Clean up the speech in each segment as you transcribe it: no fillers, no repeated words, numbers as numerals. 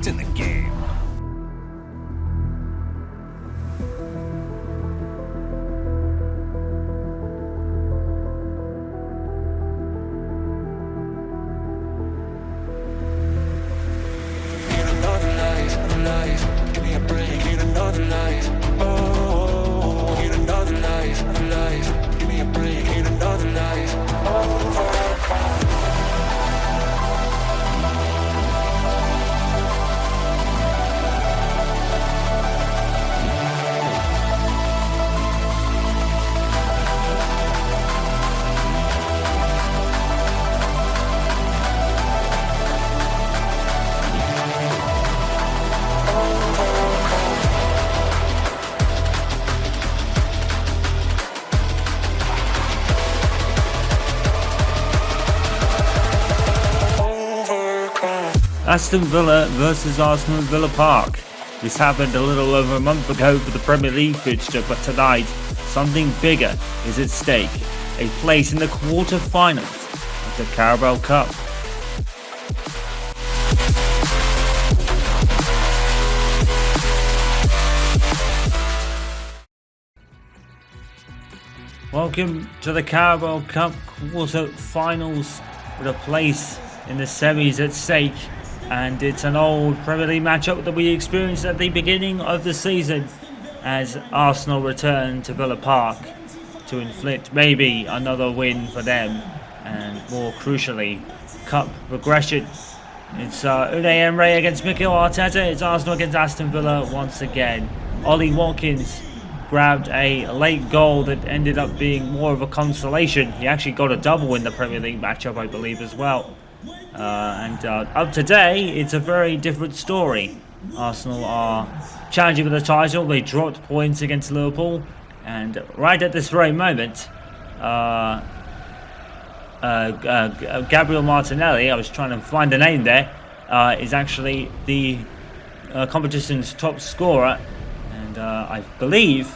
impact in the game. Give me a break, need another life. Oh, need another life, life. Give me a break, need another life. Aston Villa versus Arsenal at Villa Park. This happened a little over a month ago for the Premier League fixture, but tonight something bigger is at stake. A place in the quarter-finals of the Carabao Cup. Welcome to the Carabao Cup quarter-finals with a place in the semis at stake. And it's an old Premier League matchup that we experienced at the beginning of the season as Arsenal return to Villa Park to inflict maybe another win for them and more crucially cup progression. It's Unai Emery against Mikel Arteta. It's Arsenal against Aston Villa once again. Ollie Watkins grabbed a late goal that ended up being more of a consolation. He actually got a double in the Premier League matchup, I believe, as well. And up today, it's a very different story. Arsenal are challenging for the title. They dropped points against Liverpool, and right at this very moment, Gabriel Martinelli, I was trying to find the name there, is actually the competition's top scorer, and I believe,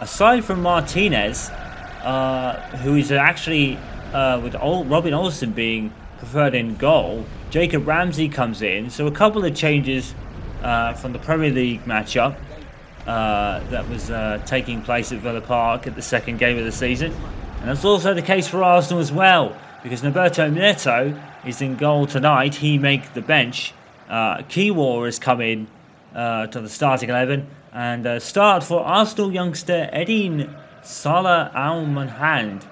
aside from Martinez, who is actually with Robin Olsen being preferred in goal, Jacob Ramsey comes in. So a couple of changes from the Premier League matchup that was taking place at Villa Park at the second game of the season. And that's also the case for Arsenal as well, because Norberto Neto is in goal tonight. He makes the bench. Kiwor has come in to the starting 11, and start for Arsenal youngster Edin Salah Al-Manhand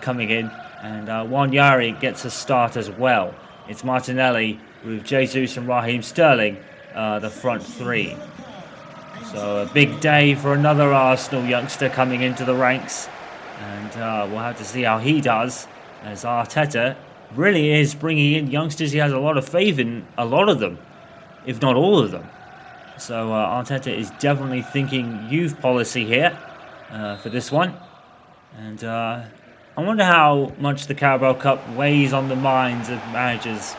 coming in. And Wanyari gets a start as well. It's Martinelli with Jesus and Raheem Sterling, the front three. So a big day for another Arsenal youngster coming into the ranks. And we'll have to see how he does, as Arteta really is bringing in youngsters. He has a lot of faith in a lot of them, if not all of them. So Arteta is definitely thinking youth policy here for this one. And I wonder how much the Carabao Cup weighs on the minds of managers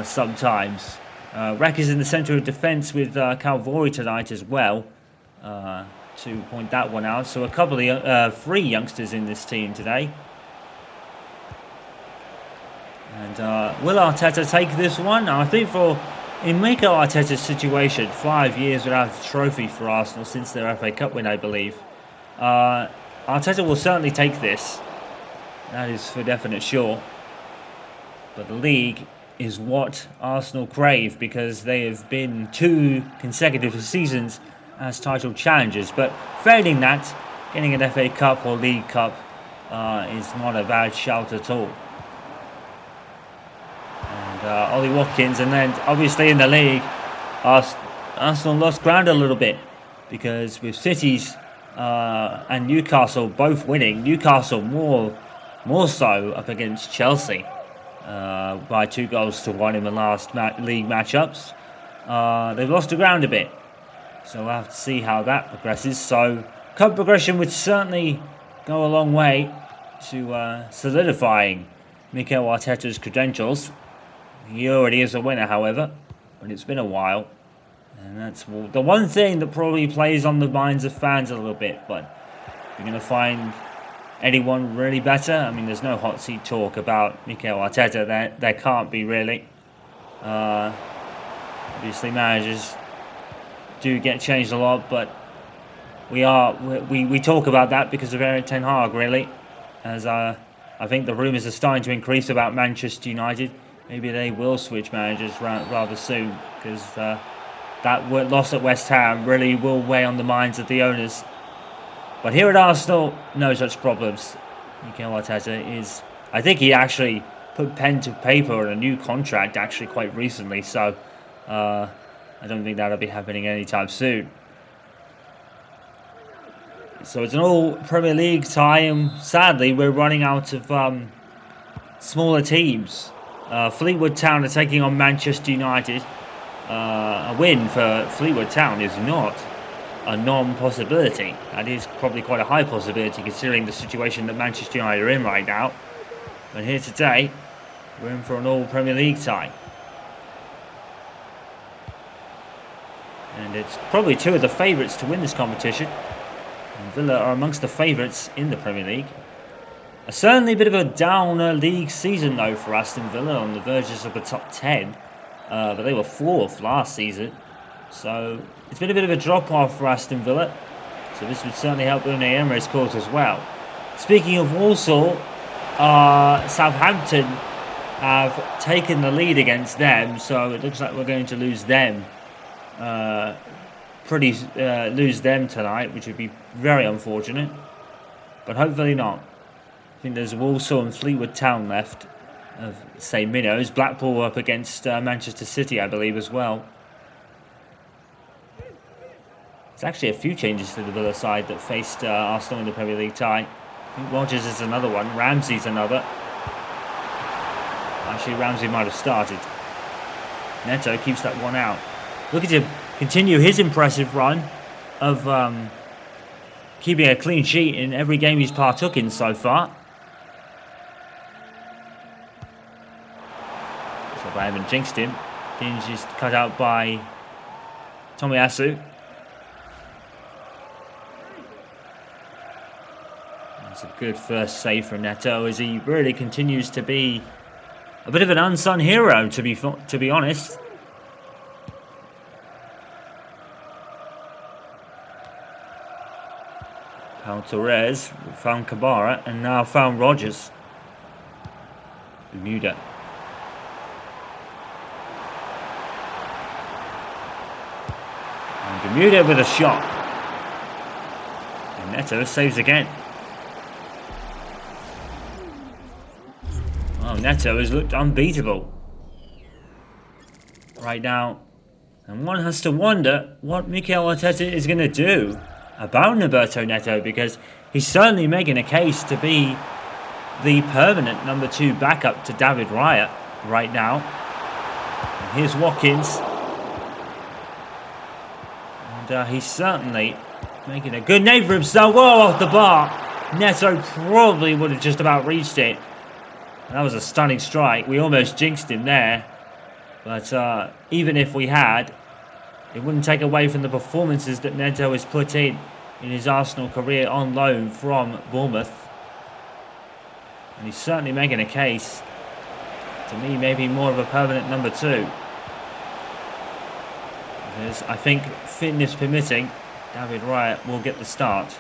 sometimes. Rek is in the centre of defence with Calvori tonight as well, to point that one out. So a couple of three youngsters in this team today. And will Arteta take this one? I think in Mikel Arteta's situation, 5 years without a trophy for Arsenal since their FA Cup win, I believe, Arteta will certainly take this. That is for definite sure. But the league is what Arsenal crave, because they have been 2 consecutive seasons as title challengers. But failing that, getting an FA Cup or League Cup is not a bad shout at all. And Ollie Watkins, and then obviously in the league, Arsenal lost ground a little bit, because with City's and Newcastle both winning, Newcastle more so up against Chelsea by 2-1 in the last league matchups. They've lost the ground a bit, so we'll have to see how that progresses. So cup progression would certainly go a long way to solidifying Mikel Arteta's credentials. He already is a winner, however, but it's been a while, and that's the one thing that probably plays on the minds of fans a little bit. But you're going to find anyone really better? I mean, there's no hot seat talk about Mikel Arteta. There can't be, really. Obviously, managers do get changed a lot, but we talk about that because of Erik ten Hag, really, as I think the rumours are starting to increase about Manchester United. Maybe they will switch managers rather soon, because that loss at West Ham really will weigh on the minds of the owners. But here at Arsenal, no such problems. Mikel Arteta is, I think he actually put pen to paper on a new contract actually quite recently, so I don't think that'll be happening anytime soon. So it's an all Premier League tie, and sadly we're running out of smaller teams. Fleetwood Town are taking on Manchester United. A win for Fleetwood Town is not a non-possibility. That is probably quite a high possibility considering the situation that Manchester United are in right now. But here today, we're in for an all Premier League tie. And it's probably two of the favourites to win this competition. And Villa are amongst the favourites in the Premier League. Certainly a bit of a downer league season though for Aston Villa, on the verges of the top 10. But they were 4th last season. So it's been a bit of a drop-off for Aston Villa. So this would certainly help Unai Emery's cause as well. Speaking of Walsall, Southampton have taken the lead against them. So it looks like we're going to lose them. Lose them tonight, which would be very unfortunate. But hopefully not. I think there's Walsall and Fleetwood Town left of St Minnows. Blackpool up against Manchester City, I believe, as well. There's actually a few changes to the Villa side that faced Arsenal in the Premier League tie. I think Rodgers is another one. Ramsey's another. Actually, Ramsey might have started. Neto keeps that one out. Looking to continue his impressive run of keeping a clean sheet in every game he's partook in so far. So I haven't jinxed him. Hinge is cut out by Tomiyasu. That's a good first save from Neto, as he really continues to be a bit of an unsung hero, to be honest. Pau Torres found Kabara and now found Rodgers. Bermuda. And Bermuda with a shot. And Neto saves again. Oh, Neto has looked unbeatable right now. And one has to wonder what Mikel Arteta is going to do about Roberto Neto, because he's certainly making a case to be the permanent number 2 backup to David Raya right now. And here's Watkins. And he's certainly making a good name for himself. Whoa, off the bar. Neto probably would have just about reached it. That was a stunning strike. We almost jinxed him there. But even if we had, it wouldn't take away from the performances that Neto has put in his Arsenal career on loan from Bournemouth. And he's certainly making a case, to me, maybe more of a permanent number 2. Because I think, fitness permitting, David Raya will get the start.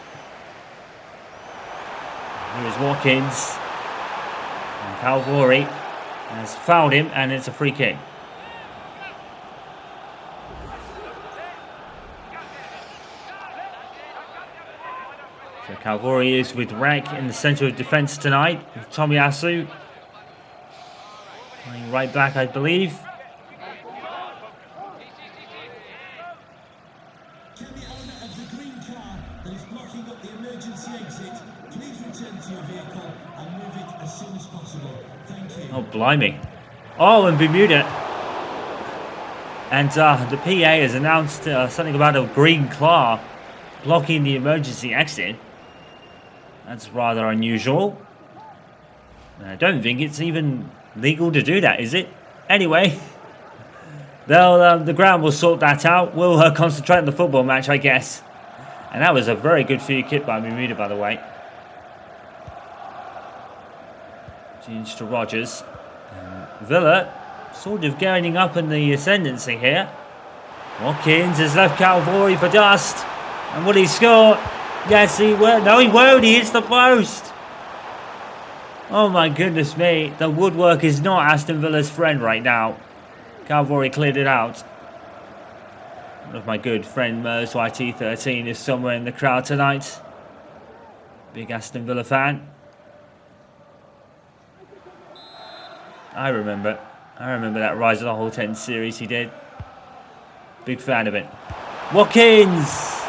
Here is Watkins. And Calvori has fouled him, and it's a free kick. So Calvori is with Rek in the centre of defence tonight, with Tomiyasu playing right back, I believe. Can the owner of the green car that is blocking up the emergency exit please return to your vehicle and move it as soon as possible? Thank you. Oh, blimey. Oh, and Bermuda. And the PA has announced something about a green car blocking the emergency exit. That's rather unusual. I don't think it's even legal to do that, is it? Anyway, the ground will sort that out. We'll concentrate on the football match, I guess. And that was a very good free kick by Bermuda, by the way. Change to Rodgers. Villa sort of gaining up in the ascendancy here. Watkins has left Calvary for dust. And will he score? Yes, he will. No, he won't. He hits the post. Oh my goodness me. The woodwork is not Aston Villa's friend right now. Calvary cleared it out. One of my good friend Mers YT13 is somewhere in the crowd tonight. Big Aston Villa fan. I remember that Rise of the Whole 10 series he did. Big fan of it. Watkins!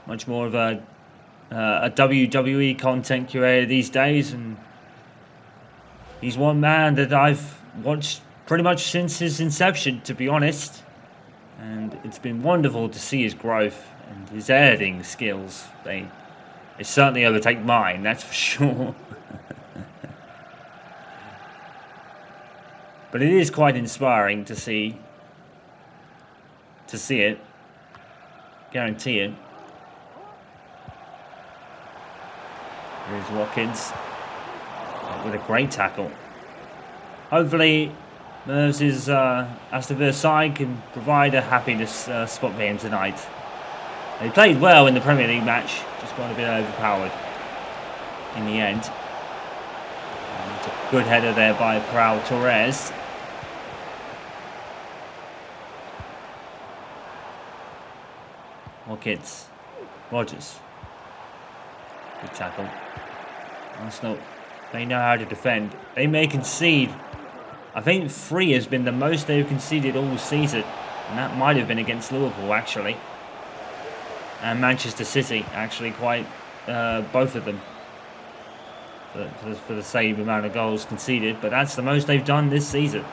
Much more of a WWE content curator these days, and he's one man that I've watched pretty much since his inception, to be honest. And it's been wonderful to see his growth and his editing skills. They certainly overtake mine, that's for sure. But it is quite inspiring to see it. Guarantee it. Here's Watkins with a great tackle. Hopefully, Merv's Aston Villa side can provide a happiness spot for him tonight. They played well in the Premier League match, just got a bit overpowered in the end. And it's a good header there by Carabao Torres. Watkins, Rogers, good tackle. Arsenal, they know how to defend. They may concede. I think 3 has been the most they've conceded all season, and that might have been against Liverpool actually, and Manchester City actually, quite both of them for the same amount of goals conceded. But that's the most they've done this season.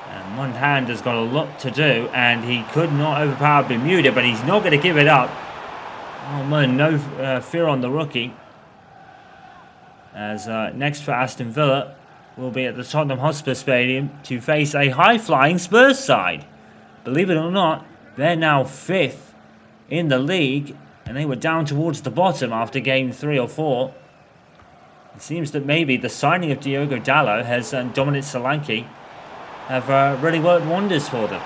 And one hand has got a lot to do, and he could not overpower Bermuda, but he's not going to give it up. Oh man, no fear on the rookie. As next for Aston Villa will be at the Tottenham Hotspur Stadium to face a high-flying Spurs side. Believe it or not, they're now 5th in the league, and they were down towards the bottom after game 3 or 4. It seems that maybe the signing of Diogo Dalot and Dominic Solanke have really worked wonders for them.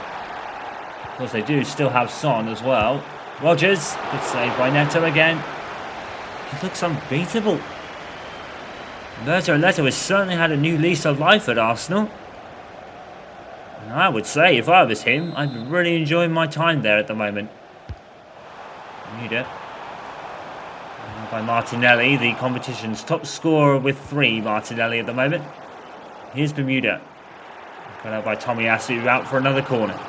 Of course, they do still have Son as well. Rogers, good save by Neto again. He looks unbeatable. Neto has certainly had a new lease of life at Arsenal. And I would say, if I was him, I'd be really enjoying my time there at the moment. Bermuda. By Martinelli, the competition's top scorer with 3, Martinelli at the moment. Here's Bermuda. Cut out by Tomiyasu, out for another corner.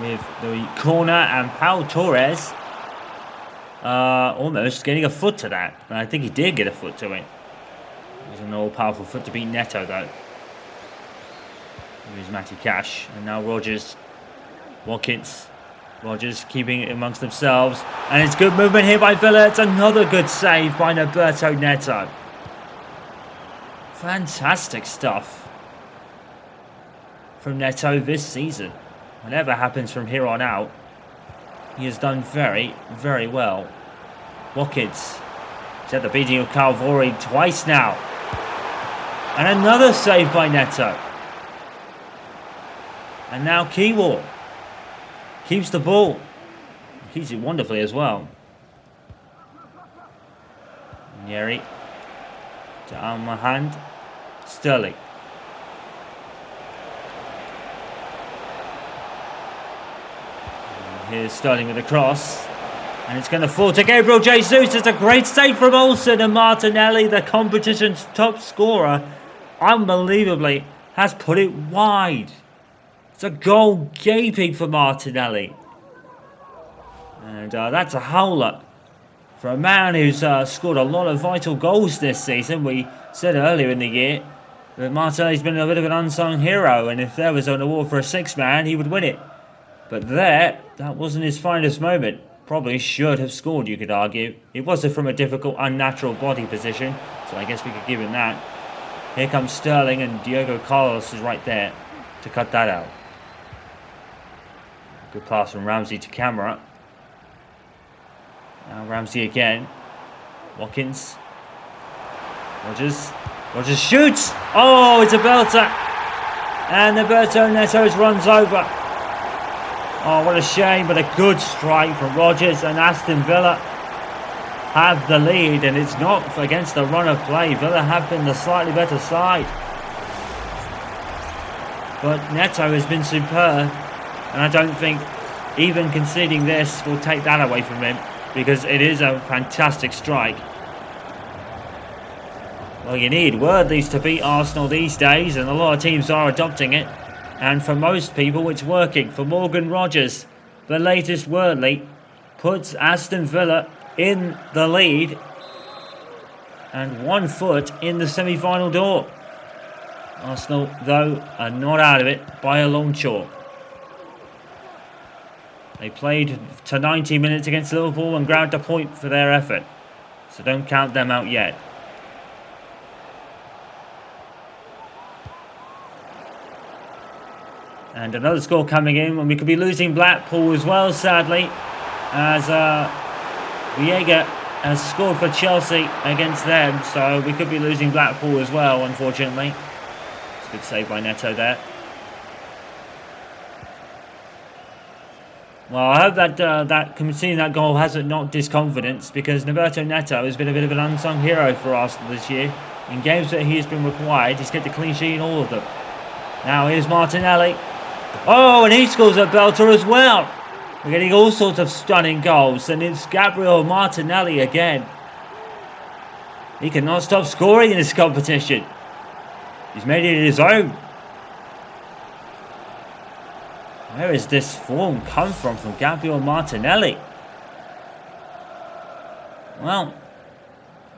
With the corner, and Pau Torres almost getting a foot to that. And I think he did get a foot to it. It was an all-powerful foot to beat Neto, though. Here's Matty Cash, and now Rogers. Watkins. Rogers keeping it amongst themselves. And it's good movement here by Villa. It's another good save by Roberto Neto. Fantastic stuff from Neto this season. Whatever happens from here on out, he has done very, very well. Watkins. He's had the beating of Calvary twice now. And another save by Neto. And now Keywall keeps the ball. Keeps it wonderfully as well. Nyeri to Almahand. Sterling. Here's Sterling with a cross. And it's going to fall to Gabriel Jesus. It's a great save from Olsen, and Martinelli, the competition's top scorer, unbelievably has put it wide. It's a goal gaping for Martinelli. And that's a howler for a man who's scored a lot of vital goals this season. We said earlier in the year that Martinelli's been a bit of an unsung hero, and if there was an award for a 6-man, he would win it. But that wasn't his finest moment. probably should have scored, you could argue. It wasn't from a difficult, unnatural body position, so I guess we could give him that. Here comes Sterling, and Diego Carlos is right there to cut that out. Good pass from Ramsey to Camera. Now Ramsey again. Watkins. Rogers shoots! Oh, it's a belter! And Roberto Neto runs over. Oh, what a shame, but a good strike from Rogers, and Aston Villa have the lead, and it's not against the run of play. Villa have been the slightly better side. But Neto has been superb, and I don't think even conceding this will take that away from him, because it is a fantastic strike. Well, you need Worthies to beat Arsenal these days, and a lot of teams are adopting it. And for most people, it's working. For Morgan Rogers, the latest Worthy puts Aston Villa in the lead and 1 foot in the semi-final door. Arsenal, though, are not out of it by a long chalk. They played to 90 minutes against Liverpool and grabbed a point for their effort. So don't count them out yet. And another score coming in, and we could be losing Blackpool as well, sadly, as Viega has scored for Chelsea against them, so we could be losing Blackpool as well, unfortunately. It's a good save by Neto there. Well, I hope that conceding that goal hasn't knocked his confidence, because Roberto Neto has been a bit of an unsung hero for Arsenal this year. In games that he has been required, he's kept a clean sheet in all of them. Now here's Martinelli. Oh, and he scores a belter as well. We're getting all sorts of stunning goals, and it's Gabriel Martinelli again. He cannot stop scoring in this competition. He's made it his own. Where has this form come from Gabriel Martinelli? Well,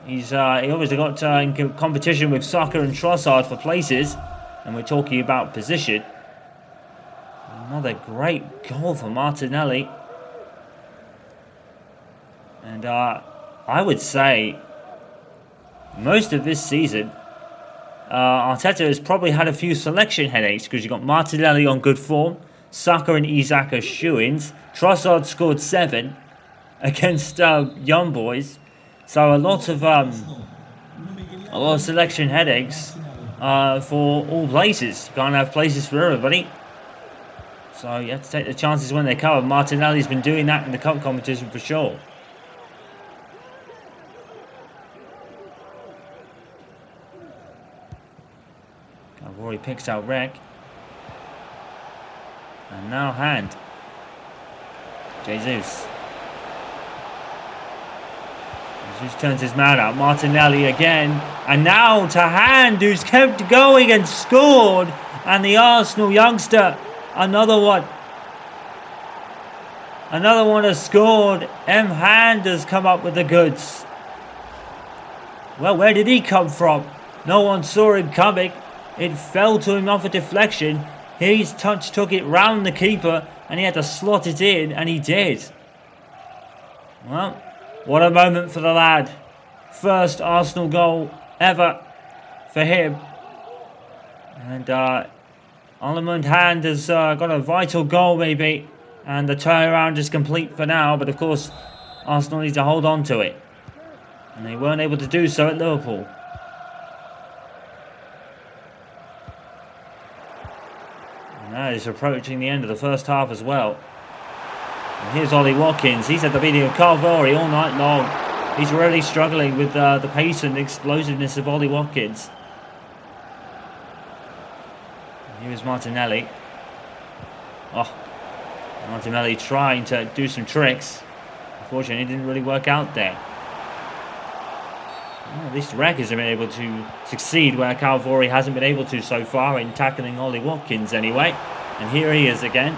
he obviously got in competition with Saka and Trossard for places, and we're talking about position. Another great goal for Martinelli. And I would say most of this season, Arteta has probably had a few selection headaches, because you've got Martinelli on good form, Saka and Isak are shoo-ins. Trossard scored 7 against young boys. So a lot of selection headaches for all places. You can't have places for everybody. So you have to take the chances when they come. Martinelli's been doing that in the cup competition for sure. Rory picks out Rec. And now Hand. Jesus turns his man out. Martinelli again. And now to Hand, who's kept going and scored. And the Arsenal youngster, another one has scored. Hand has come up with the goods. Well, where did he come from? No one saw him coming. It fell to him off a deflection. His touch took it round the keeper, and he had to slot it in, and he did. Well, what a moment for the lad. First Arsenal goal ever for him. And Armand Hand has got a vital goal maybe, and the turnaround is complete for now, but of course Arsenal need to hold on to it. And they weren't able to do so at Liverpool. And that is approaching the end of the first half as well. And here's Ollie Watkins. He's had the beating of Carvalho all night long. He's really struggling with the pace and explosiveness of Ollie Watkins. And here's Martinelli. Oh, Martinelli trying to do some tricks. Unfortunately, it didn't really work out there. Well, at least Rec has been able to succeed where Calvori hasn't been able to so far in tackling Ollie Watkins anyway. And here he is again.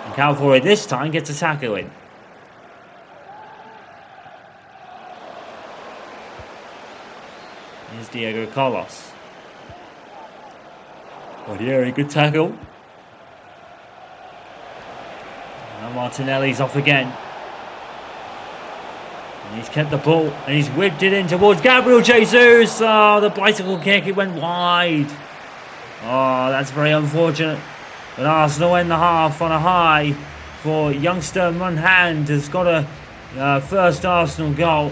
And Calvori this time gets a tackle in. Here's Diego Carlos. Odieri, good tackle. Now Martinelli's off again. And he's kept the ball and he's whipped it in towards Gabriel Jesus. Oh, the bicycle kick, it went wide. Oh, that's very unfortunate. But Arsenal end the half on a high for youngster Munhand has got a first Arsenal goal.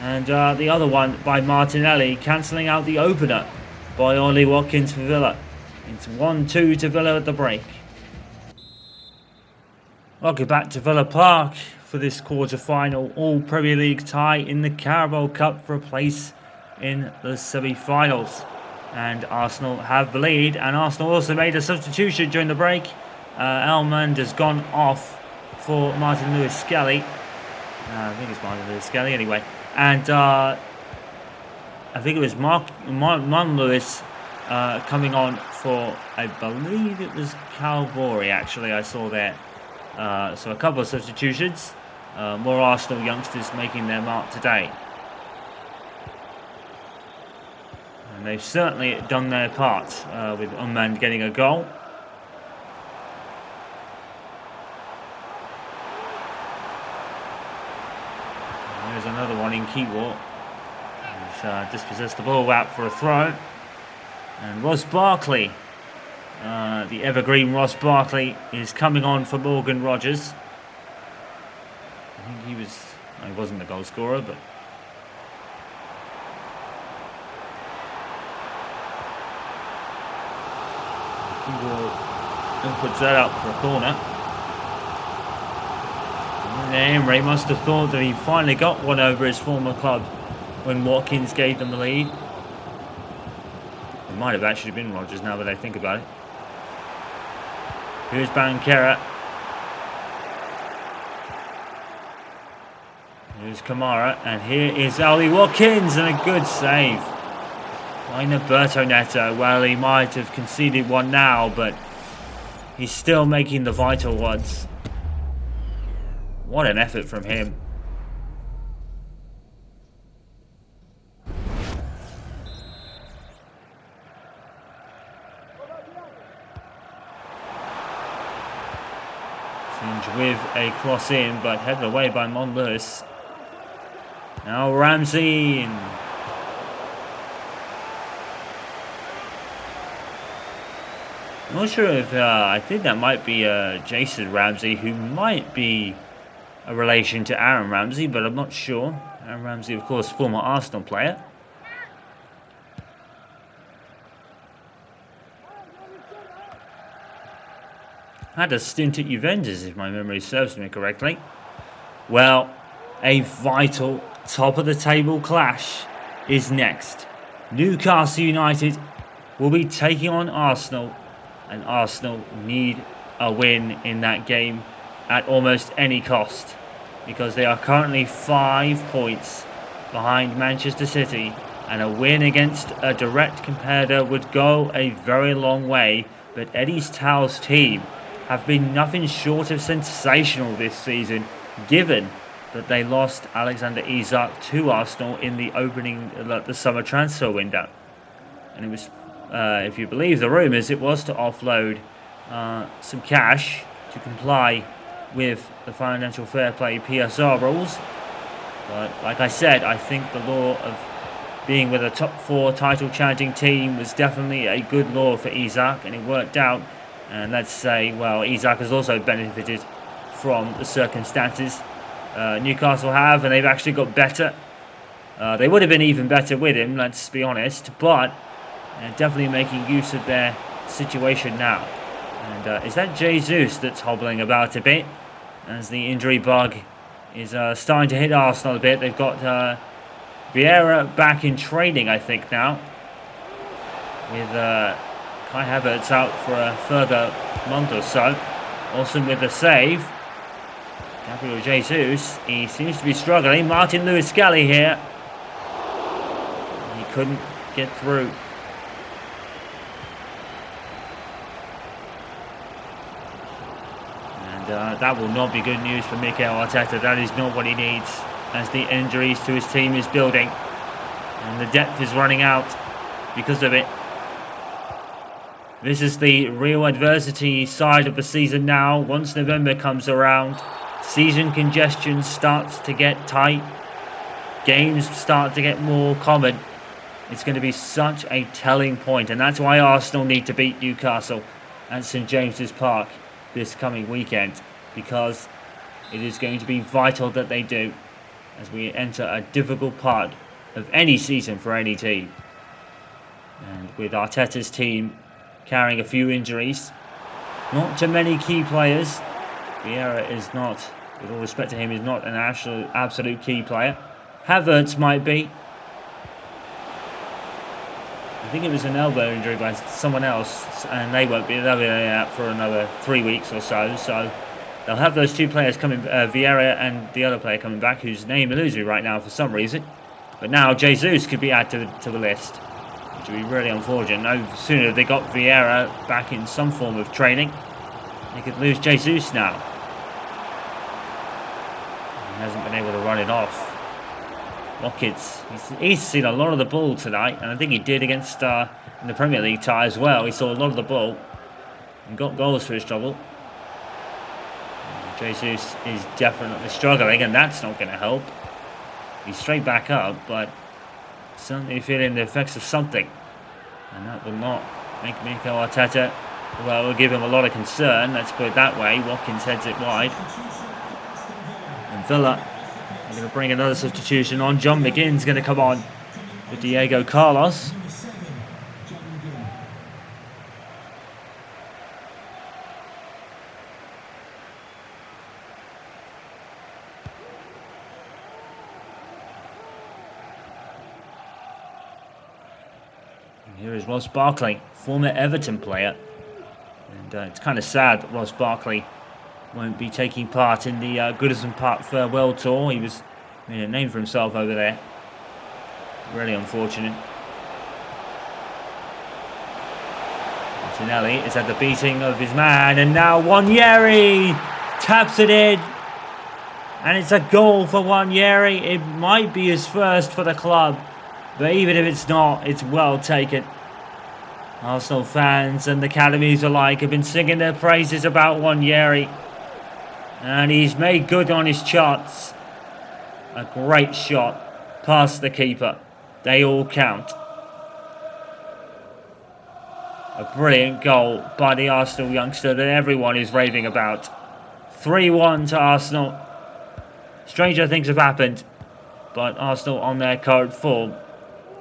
And the other one by Martinelli, cancelling out the opener by Ollie Watkins for Villa. It's 1-2 to Villa at the break. Welcome back to Villa Park for this quarter-final all Premier League tie in the Carabao Cup for a place in the semi-finals. And Arsenal have the lead, and Arsenal also made a substitution during the break. Elmond has gone off for Martin Lewis-Skelly. I think it's Martin Lewis-Skelly anyway. And I think it was Mon Lewis coming on for, I believe it was Calvori actually, I saw there. So a couple of substitutions. More Arsenal youngsters making their mark today. And they've certainly done their part with Unmanned getting a goal. And there's another one in Keywall. He's dispossessed the ball out for a throw. And Ross Barkley, the evergreen Ross Barkley, is coming on for Morgan Rogers. I think he wasn't the goal scorer, but and puts that up for a corner. And Emery must have thought that he finally got one over his former club when Watkins gave them the lead. It might have actually been Rogers now that I think about it. Here's Bankera. Here's Kamara, and here is Ollie Watkins, and a good save by Roberto Neto. Well, he might have conceded one now, but he's still making the vital ones. What an effort from him. Singe with a cross in, but headed away by Mon Lewis. Now Ramsey. I'm not sure if I think that might be Jason Ramsey, who might be a relation to Aaron Ramsey, but I'm not sure. Aaron Ramsey, of course, former Arsenal player. Had a stint at Juventus, if my memory serves me correctly. Well, a vital top-of-the-table clash is next. Newcastle United will be taking on Arsenal, and Arsenal need a win in that game at almost any cost, because they are currently 5 points behind Manchester City, and a win against a direct competitor would go a very long way. But Eddie Howe's team have been nothing short of sensational this season, given that they lost Alexander Isak to Arsenal in the opening, the summer transfer window. And it was, if you believe the rumours, it was to offload some cash to comply with the financial fair play PSR rules. But like I said, I think the law of being with a top 4 title challenging team was definitely a good law for Isak, and it worked out. And let's say, well, Isak has also benefited from the circumstances. Newcastle have, and they've actually got better. They would have been even better with him, let's be honest, but they're definitely making use of their situation now. And is that Jesus that's hobbling about a bit, as the injury bug is starting to hit Arsenal a bit? They've got Vieira back in training, I think, now, with Kai Havertz out for a further month or so. Olsen with the save. Gabriel Jesus, he seems to be struggling. Martin Lewis-Skelly here. He couldn't get through. And that will not be good news for Mikel Arteta. That is not what he needs, as the injuries to his team is building. And the depth is running out because of it. This is the real adversity side of the season now. Once November comes around, season congestion starts to get tight, games start to get more common, it's going to be such a telling point, and that's why Arsenal need to beat Newcastle at St James's Park this coming weekend, because it is going to be vital that they do as we enter a difficult part of any season for any team. And with Arteta's team carrying a few injuries, not too many key players. Vieira is not, with all respect to him, is not an absolute key player. Havertz might be. I think it was an elbow injury by someone else, and they'll be out for another 3 weeks or so. So they'll have those two players coming, Vieira and the other player coming back, whose name eludes me right now for some reason. But now Jesus could be added to the list, which would be really unfortunate. No sooner they got Vieira back in some form of training, they could lose Jesus now. He hasn't been able to run it off. Watkins, he's seen a lot of the ball tonight, and I think he did against in the Premier League tie as well. He saw a lot of the ball and got goals for his trouble. Jesus is definitely struggling, and that's not going to help. He's straight back up, but certainly feeling the effects of something, and that will not make Mikel Arteta, well, it will give him a lot of concern, let's put it that way. Watkins heads it wide, and Villa are going to bring another substitution on. John McGinn's going to come on with Diego Carlos. Here is Ross Barkley, former Everton player. And it's kind of sad that Ross Barkley won't be taking part in the Goodison Park Farewell Tour. He was made a name for himself over there. Really unfortunate. Martinelli is at the beating of his man, and now Nwaneri taps it in. And it's a goal for Nwaneri. It might be his first for the club, but even if it's not, it's well taken. Arsenal fans and academies alike have been singing their praises about Nwaneri, and he's made good on his shots. A great shot past the keeper. They all count. A brilliant goal by the Arsenal youngster that everyone is raving about. 3-1 to Arsenal. Stranger things have happened, but Arsenal on their current form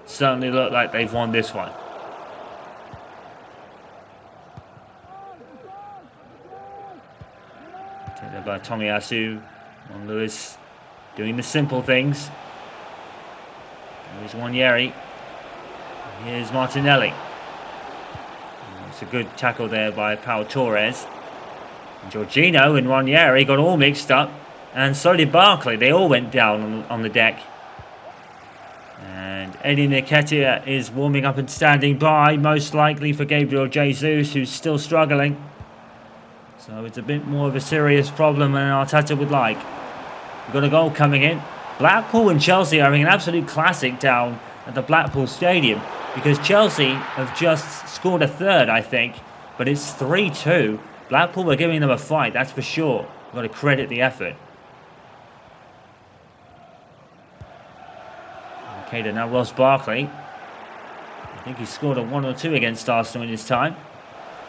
certainly look like they've won this one. Taken by Tomiyasu. On Lewis doing the simple things. Here's Nwaneri. Here's Martinelli. It's a good tackle there by Pau Torres. And Jorginho and Nwaneri got all mixed up, and so did Barkley. They all went down on the deck. And Eddie Nketiah is warming up and standing by, most likely for Gabriel Jesus, who's still struggling. So it's a bit more of a serious problem than Arteta would like. We've got a goal coming in. Blackpool and Chelsea are having an absolute classic down at the Blackpool Stadium, because Chelsea have just scored a third, I think, but it's 3-2. Blackpool were giving them a fight, that's for sure. We've got to credit the effort. Okay, then now Ross Barkley. I think he scored a 1 or 2 against Arsenal in his time.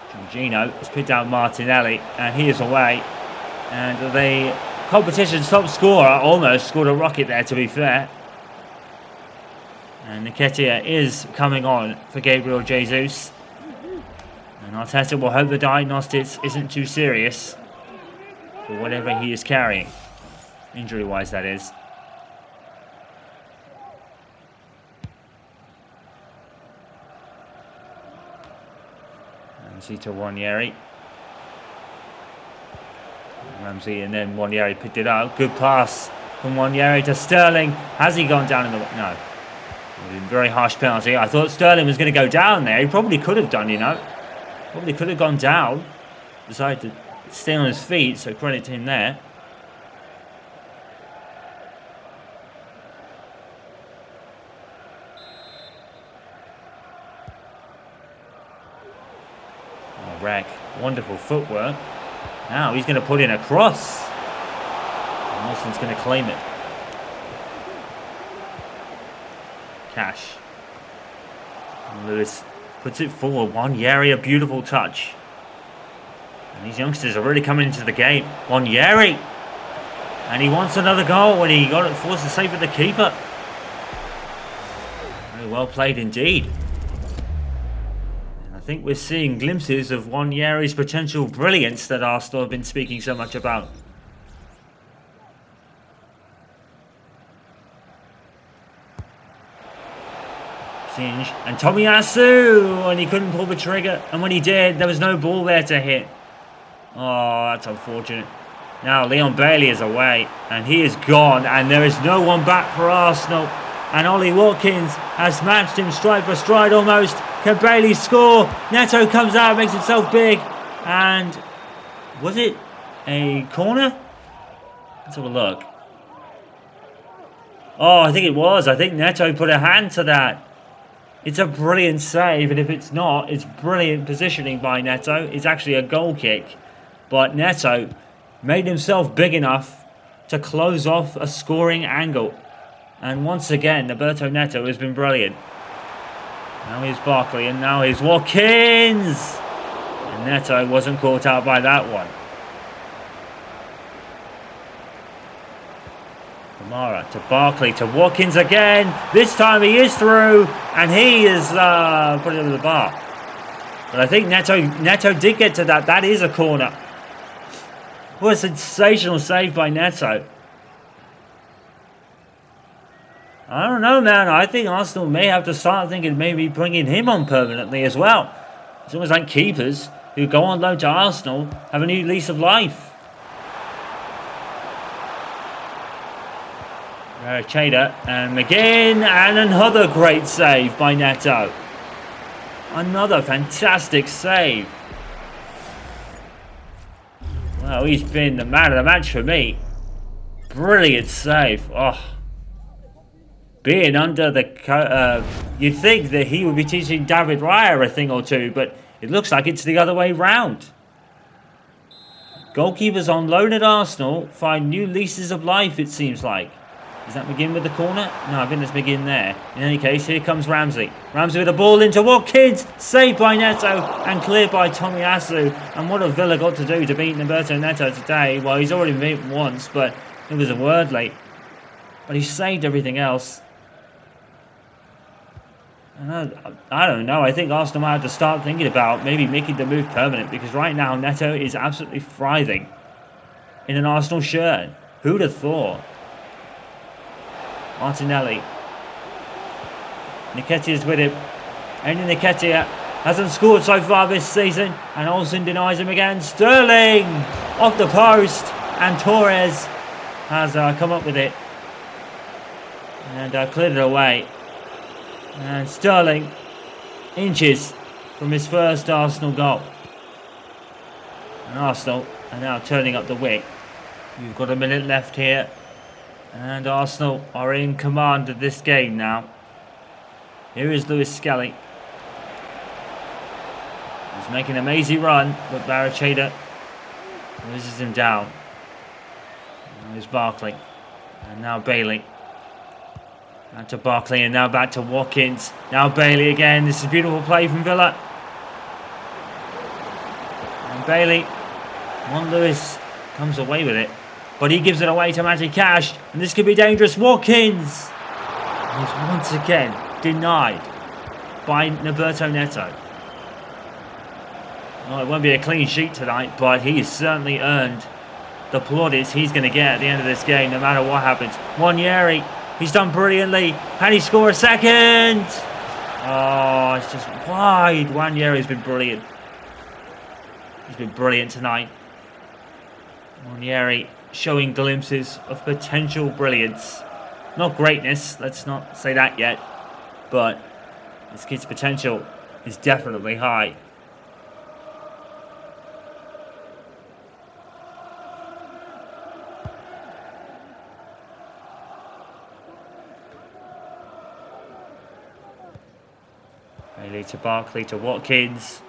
Jorginho has picked out Martinelli, and he is away. And the competition's top scorer almost scored a rocket there, to be fair. And Nketiah is coming on for Gabriel Jesus. And Arteta will hope the diagnostics isn't too serious for whatever he is carrying. Injury-wise, that is. Ramsey to Nwaneri. Ramsey and then Nwaneri picked it up. Good pass from Nwaneri to Sterling. Has he gone down in the... No. Very harsh penalty. I thought Sterling was going to go down there. He probably could have done, you know. Probably could have gone down. Decided to stay on his feet, so credit to him there. Oh, Rag. Wonderful footwork. Now he's going to put in a cross. Wilson's going to claim it. Cash. And Lewis puts it forward. Wanyeri, a beautiful touch. And these youngsters are really coming into the game. Wanyeri! And he wants another goal when he got it forced to save with the keeper. Very well played indeed. And I think we're seeing glimpses of Wanyeri's potential brilliance that Arsenal have been speaking so much about. And Tomiyasu, and he couldn't pull the trigger, and when he did, there was no ball there to hit. Oh, that's unfortunate. Now Leon Bailey is away, and he is gone, and there is no one back for Arsenal. And Ollie Watkins has matched him stride for stride almost. Can Bailey score? Neto comes out, makes himself big, and was it a corner? Let's have a look. Oh, I think it was. I think Neto put a hand to that. It's a brilliant save, and if it's not, it's brilliant positioning by Neto. It's actually a goal kick. But Neto made himself big enough to close off a scoring angle. And once again, Roberto Neto has been brilliant. Now here's Barkley, and now here's Watkins! And Neto wasn't caught out by that one. Kamara to Barkley, to Watkins again. This time he is through, and he is put it over the bar. But I think Neto did get to that. That is a corner. What a sensational save by Neto. I don't know, man. I think Arsenal may have to start thinking maybe bringing him on permanently as well. It's almost like keepers who go on loan to Arsenal have a new lease of life. Cheda and McGinn, and another great save by Neto. Another fantastic save. Well, he's been the man of the match for me. Brilliant save. Oh, being under the you'd think that he would be teaching David Raya a thing or two, but it looks like it's the other way round. Goalkeepers on loan at Arsenal find new leases of life, it seems like. Is that McGinn with the corner? No, I think there's McGinn there. In any case, here comes Ramsey. Ramsey with a ball into Watkins. Saved by Neto and cleared by Tomiyasu. And what have Villa got to do to beat Roberto Neto today? Well, he's already beat him once, but it was a word late. But he saved everything else. And I don't know. I think Arsenal might have to start thinking about maybe making the move permanent, because right now Neto is absolutely thriving in an Arsenal shirt. Who'd have thought? Martinelli. Nketiah's with him. And Nketiah hasn't scored so far this season. And Olsen denies him again. Sterling off the post. And Torres has come up with it. And cleared it away. And Sterling inches from his first Arsenal goal. And Arsenal are now turning up the wick. We've got a minute left here. And Arsenal are in command of this game now. Here is Lewis Skelly. He's making an amazing run, but Baracheda loses him down. And there's Barkley. And now Bailey. Back to Barkley, and now back to Watkins. Now Bailey again. This is a beautiful play from Villa. And Bailey, Juan Lewis comes away with it. But he gives it away to Matty Cash. And this could be dangerous. Watkins is once again denied by Roberto Neto. Well, it won't be a clean sheet tonight, but he has certainly earned the plaudits he's going to get at the end of this game, no matter what happens. Wanyeri, he's done brilliantly. Can he score a second? Oh, it's just wide. Wanyeri's been brilliant. He's been brilliant tonight. Wanyeri showing glimpses of potential brilliance. Not greatness, let's not say that yet, but this kid's potential is definitely high. Bailey to Barkley to Watkins.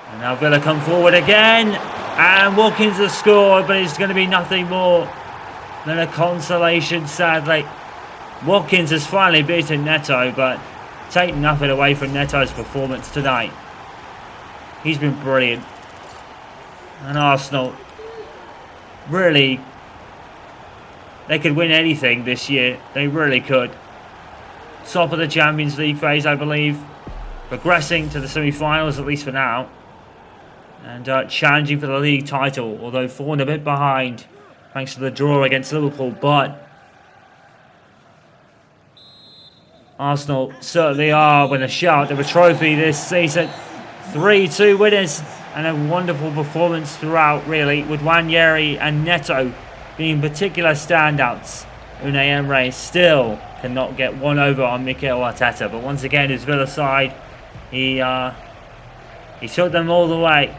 And now Villa come forward again. And Watkins has scored, but it's going to be nothing more than a consolation, sadly. Watkins has finally beaten Neto, but take nothing away from Neto's performance tonight. He's been brilliant. And Arsenal, really, they could win anything this year. They really could. Top of the Champions League phase, I believe. Progressing to the semi-finals, at least for now. And challenging for the league title, although falling a bit behind thanks to the draw against Liverpool. But Arsenal certainly are with a shout of a trophy this season. 3-2 winners, and a wonderful performance throughout, really, with Nwaneri and Neto being particular standouts. Unai Emery still cannot get one over on Mikel Arteta, but once again his Villa side, he took them all the way.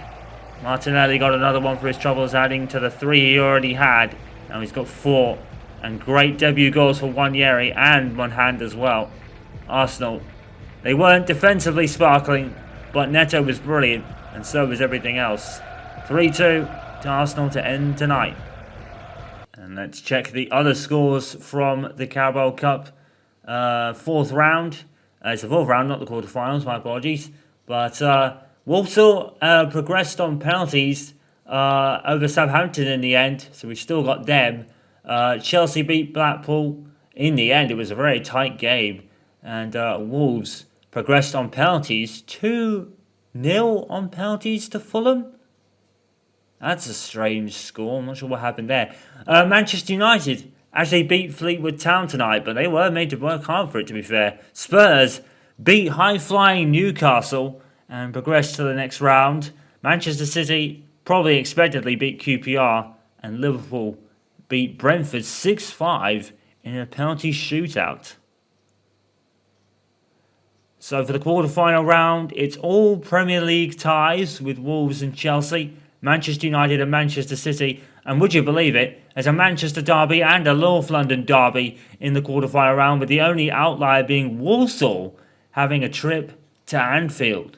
Martinelli got another one for his troubles, adding to the 3 he already had. Now he's got 4, and great debut goals for Nwaneri and one hand as well. Arsenal, they weren't defensively sparkling, but Neto was brilliant, and so was everything else. 3-2 to Arsenal to end tonight. And let's check the other scores from the Carabao Cup fourth round. It's the fourth round, not the quarterfinals, my apologies. But Walsall progressed on penalties over Southampton in the end, so we still got them. Chelsea beat Blackpool. In the end, it was a very tight game. And Wolves progressed on penalties, 2-0 on penalties to Fulham. That's a strange score. I'm not sure what happened there. Manchester United actually beat Fleetwood Town tonight, but they were made to work hard for it, to be fair. Spurs beat high-flying Newcastle and progressed to the next round. Manchester City probably expectedly beat QPR, and Liverpool beat Brentford 6-5 in a penalty shootout. So for the quarter-final round, it's all Premier League ties with Wolves and Chelsea, Manchester United and Manchester City, and would you believe it, there's a Manchester derby and a North London derby in the quarter-final round, with the only outlier being Walsall having a trip to Anfield.